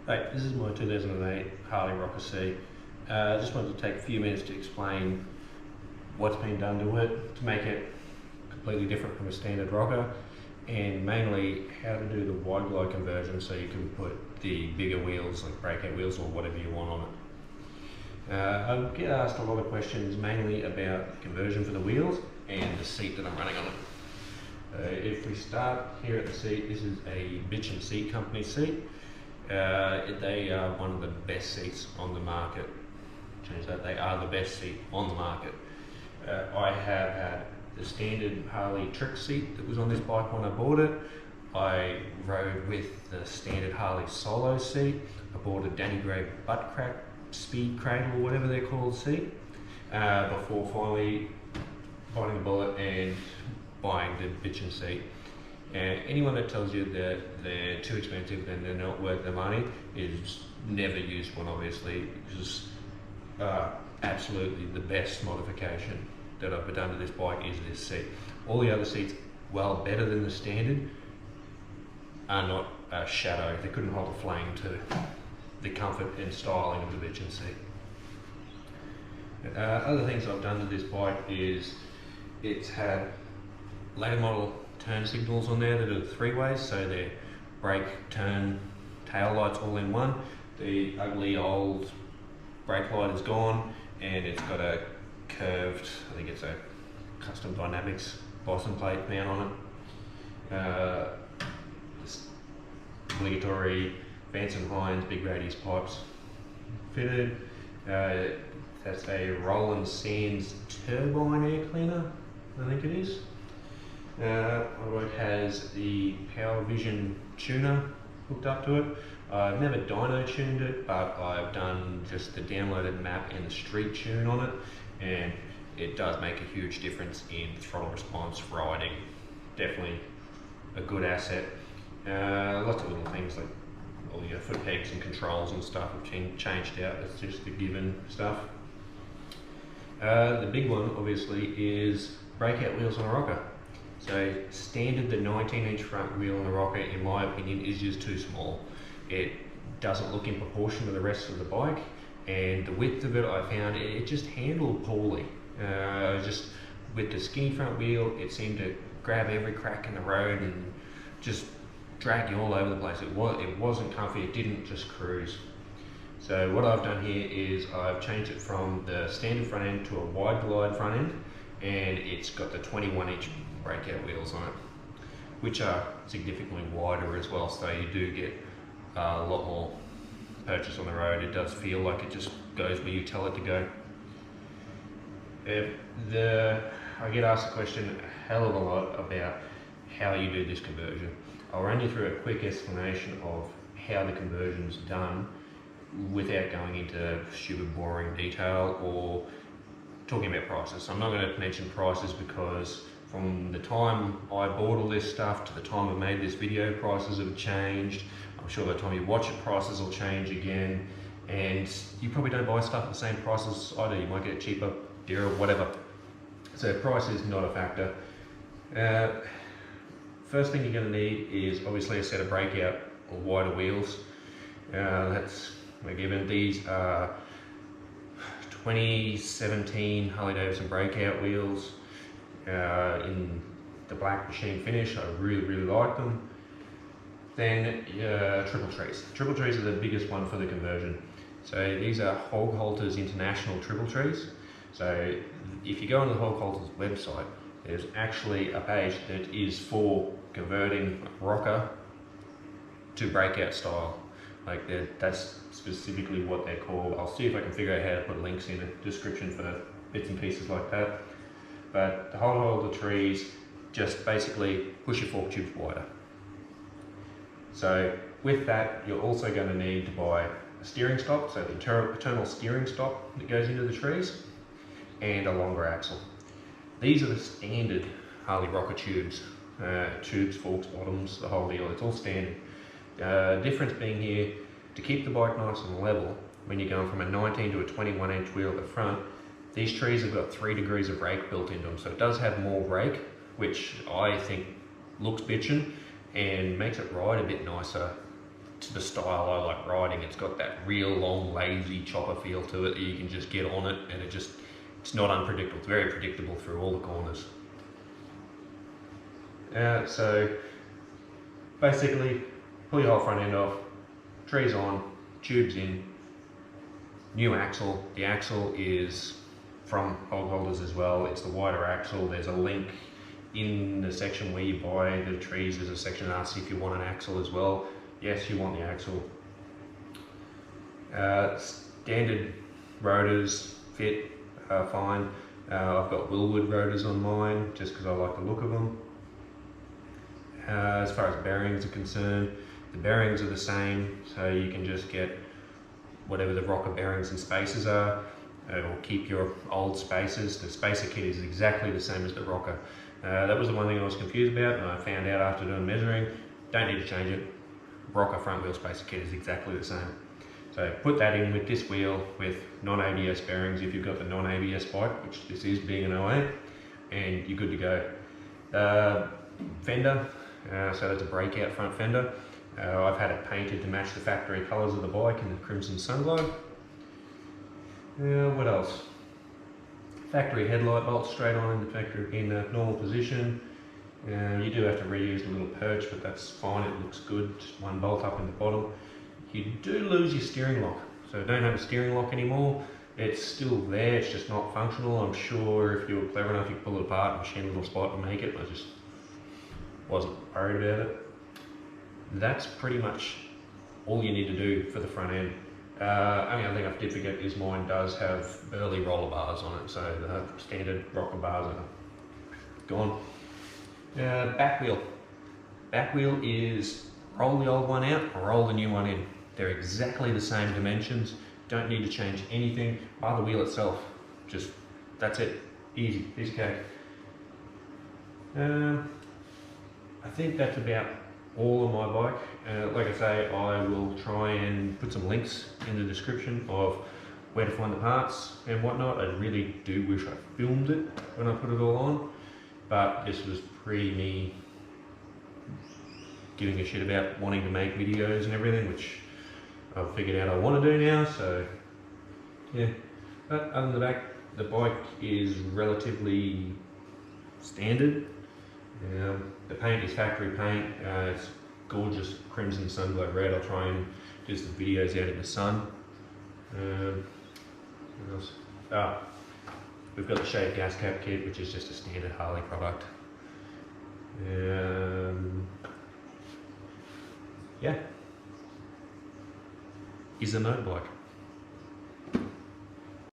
Hey, this is my 2008 Harley Rocker C. I just wanted to take a few minutes to explain what's been done to it to make it completely different from a standard rocker, and mainly how to do the wide glide conversion so you can put the bigger wheels like breakout wheels or whatever you want on it. I get asked a lot of questions mainly about conversion for the wheels and the seat that I'm running on it. If we start here at the seat, this is a Bitchin' Seat Company seat. They are one of the best seats on the market. Change that, they are the best seat on the market. I have had the standard Harley trick seat that was on this bike when I bought it. I rode with the standard Harley solo seat. I bought a Danny Gray butt crack speed cradle or whatever they're called seat before finally biting the bullet and buying the Bitchin' seat. And anyone that tells you that they're too expensive and they're not worth the money is never used one, obviously, because absolutely the best modification that I've done to this bike is this seat. All the other seats, while better than the standard, are not a shadow. They couldn't hold a flame to the comfort and styling of the Bitchin' seat. Other things I've done to this bike is it's had later model turn signals on there that are three-ways, so they're brake, turn, tail lights all in one. The ugly old brake light is gone and it's got a curved, I think it's a custom dynamics license plate mount on it. This obligatory Vance & Hines big radius pipes fitted. That's a Roland Sands turbine air cleaner, I think it is. It has the Power Vision tuner hooked up to it. I've never dyno tuned it, but I've done just the downloaded map and the street tune on it, and it does make a huge difference in throttle response, riding. Definitely a good asset. Lots of little things like all your foot pegs and controls and stuff have changed out. It's just the given stuff. The big one obviously is breakout wheels on a rocker. So standard, the 19-inch front wheel on the rocker, in my opinion, is just too small. It doesn't look in proportion to the rest of the bike, and the width of it, I found it just handled poorly. Just with the skinny front wheel, it seemed to grab every crack in the road and just drag you all over the place. It wasn't comfy, it didn't just cruise. So what I've done here is I've changed it from the standard front end to a wide glide front end, and it's got the 21-inch breakout wheels on it, which are significantly wider as well, so you do get a lot more purchase on the road. It does feel like it just goes where you tell it to go. I get asked the question a hell of a lot about how you do this conversion. I'll run you through a quick explanation of how the conversion's done without going into stupid boring detail or talking about prices. So I'm not going to mention prices because from the time I bought all this stuff to the time I made this video, prices have changed. I'm sure by the time you watch it, prices will change again. And you probably don't buy stuff at the same price as I do. You might get it cheaper, dearer, whatever. So price is not a factor. First thing you're going to need is obviously a set of breakout or wider wheels. That's a given. These are 2017 Harley Davidson Breakout wheels in the black machine finish. I really like them. Then triple trees. Triple trees are the biggest one for the conversion. So these are Hog Halter's International triple trees. So if you go on the Hog Halter's website, there's actually a page that is for converting rocker to breakout style. Like that's specifically what they're called. I'll see if I can figure out how to put links in the description for bits and pieces like that. But the Hog Halter trees just basically push your fork tubes wider. So with that, you're also going to need to buy a steering stop, so the internal steering stop that goes into the trees, and a longer axle. These are the standard Harley rocker tubes. Tubes, forks, bottoms, the whole deal, it's all standard. Difference being here, to keep the bike nice and level, when you're going from a 19 to a 21-inch wheel at the front, these trees have got 3 degrees of rake built into them, so it does have more rake, which I think looks bitchin' and makes it ride a bit nicer to the style I like riding. It's got that real long, lazy chopper feel to it that you can just get on it, and it's not unpredictable. It's very predictable through all the corners. So basically, pull your whole front end off, trees on, tubes in, new axle. The axle is from Hog Holders as well. It's the wider axle. There's a link in the section where you buy the trees. There's a section that asks if you want an axle as well. Yes, you want the axle. Standard rotors fit fine. I've got Willwood rotors on mine just because I like the look of them. As far as bearings are concerned, the bearings are the same, so you can just get whatever the rocker bearings and spacers are, or keep your old spacers. The spacer kit is exactly the same as the rocker. That was the one thing I was confused about, and I found out after doing measuring. Don't need to change it. Rocker front wheel spacer kit is exactly the same. So put that in with this wheel with non-ABS bearings if you've got the non-ABS bike, which this is being an 08, and you're good to go. Fender, so that's a breakout front fender. I've had it painted to match the factory colours of the bike in the crimson sunglow. What else? Factory headlight bolts straight on in the factory in the normal position. You do have to reuse the little perch, but that's fine, it looks good. Just one bolt up in the bottom. You do lose your steering lock, so don't have a steering lock anymore. It's still there, it's just not functional. I'm sure if you were clever enough, you could pull it apart, machine a little spot and make it. I just wasn't worried about it. That's pretty much all you need to do for the front end. Only other thing I did forget is mine does have Burley roller bars on it, so the standard rocker bars are gone. Back wheel. Back wheel is roll the old one out, roll the new one in. They're exactly the same dimensions. Don't need to change anything. Bar the wheel itself. Just, that's it. Easy, piece of cake. I think that's about all on my bike. Like I say, I will try and put some links in the description of where to find the parts and whatnot. I really do wish I filmed it when I put it all on, but this was me giving a shit about wanting to make videos and everything, which I've figured out I want to do now, so yeah. But other than that, the bike is relatively standard. The paint is factory paint. It's gorgeous crimson sunglow red. I'll try and do some videos out in the sun. What else? We've got the shaved gas cap kit, which is just a standard Harley product. Yeah. Is a motorbike.